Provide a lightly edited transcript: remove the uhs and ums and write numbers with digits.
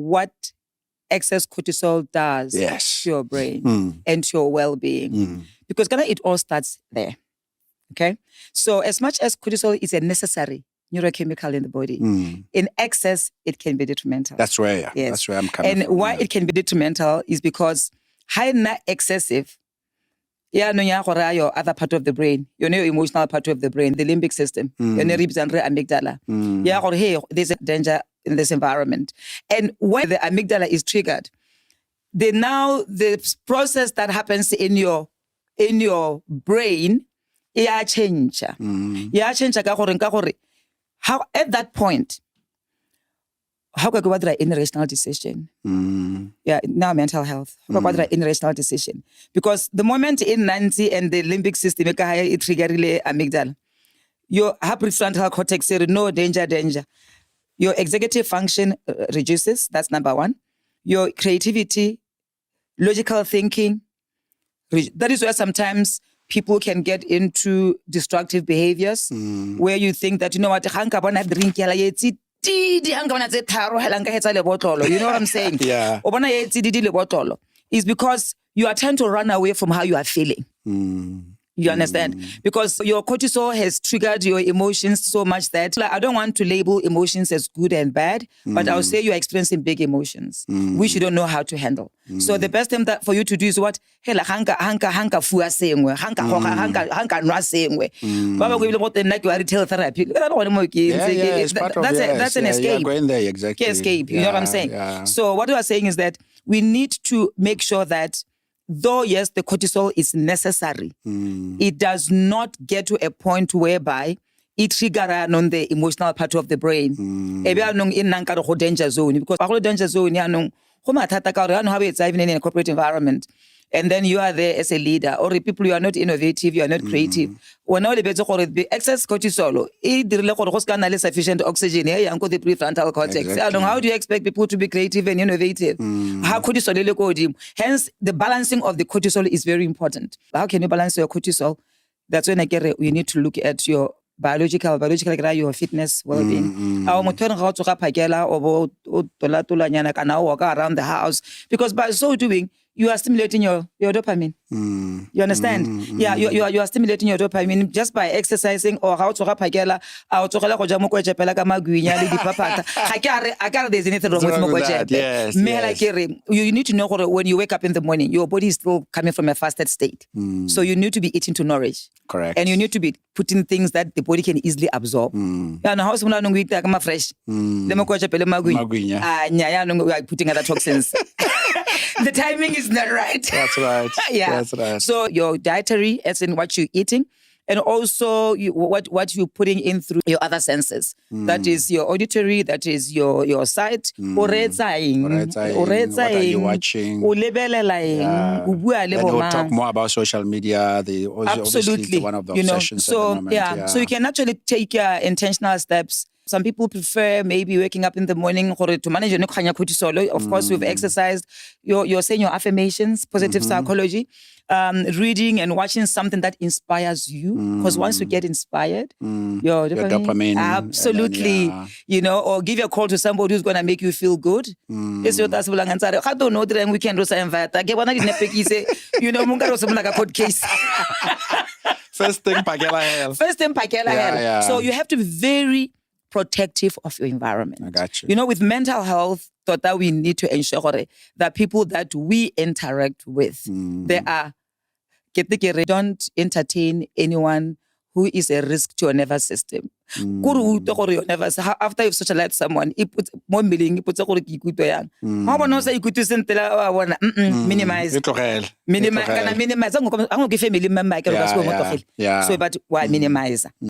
what excess cortisol does to your brain and to your well-being. Because it all starts there. Okay? So as much as cortisol is a necessary neurochemical in the body, in excess, it can be detrimental. That's where, that's where I'm coming from. And why it can be detrimental is because high excessive, your other part of the brain, your emotional part of the brain, the limbic system, your ribs and amygdala. Hey, there's a danger in this environment. And when the amygdala is triggered, the process that happens in your brain, change. How at that point, how can you make an irrational decision? Now mental health. How can you make an irrational decision? Because the moment in Nancy and the limbic system, it triggers the amygdala. Your prefrontal cortex says, no, danger. Your executive function reduces. That's number one. Your creativity, logical thinking. That is where sometimes people can get into destructive behaviors where you think that, you know what, you know what I'm saying? It's because you are trying to run away from how you are feeling. You understand? Because your cortisol has triggered your emotions so much that I don't want to label emotions as good and bad, but I'll say you're experiencing big emotions, which you don't know how to handle. So the best thing that for you to do is what? That's an escape. Going there, exactly. Escape. You know what I'm saying? So what we are saying is that we need to make sure that though, yes, the cortisol is necessary, it does not get to a point whereby it triggers on the emotional part of the brain. In danger zone, because danger zone, even in a corporate environment. And then you are there as a leader, or people you are not innovative, you are not creative. When all the excess cortisol, it sufficient oxygen here, the prefrontal cortex. How do you expect people to be creative and innovative? How cortisol? Hence, the balancing of the cortisol is very important. How can you balance your cortisol? That's when you need to look at your biological, your fitness, well-being. Walk around the house, because by so doing, you are stimulating your dopamine. You understand? You are stimulating your dopamine just by exercising or how to rapagela or to there's anything wrong with that. You need to know when you wake up in the morning, your body is still coming from a fasted state. So you need to be eating to nourish. Correct. And you need to be putting things that the body can easily absorb. Fresh. Putting other toxins. The timing is not right. That's right. That's right. So your dietary, as in what you're eating, and also what you're putting in through your other senses. That is your auditory, that is your sight. What are you watching? Then we'll talk more about social media. Absolutely. One of the obsessions at the moment. So you can actually take intentional steps. Some people prefer maybe waking up in the morning to manage your cortisol. Of course, we've exercised. You're saying your affirmations, positive psychology, reading and watching something that inspires you. Because once you get inspired, your dopamine, absolutely, or give a call to somebody who's going to make you feel good. I don't know that we can do court case. First thing, Pakela health. So you have to be very protective of your environment. I got you. With mental health, that we need to ensure that people that we interact with, don't entertain anyone who is a risk to your nervous system. After you've socialized someone, it puts more meaning, it puts minimize. Minimize. I'm going to give family member. So, but why minimize?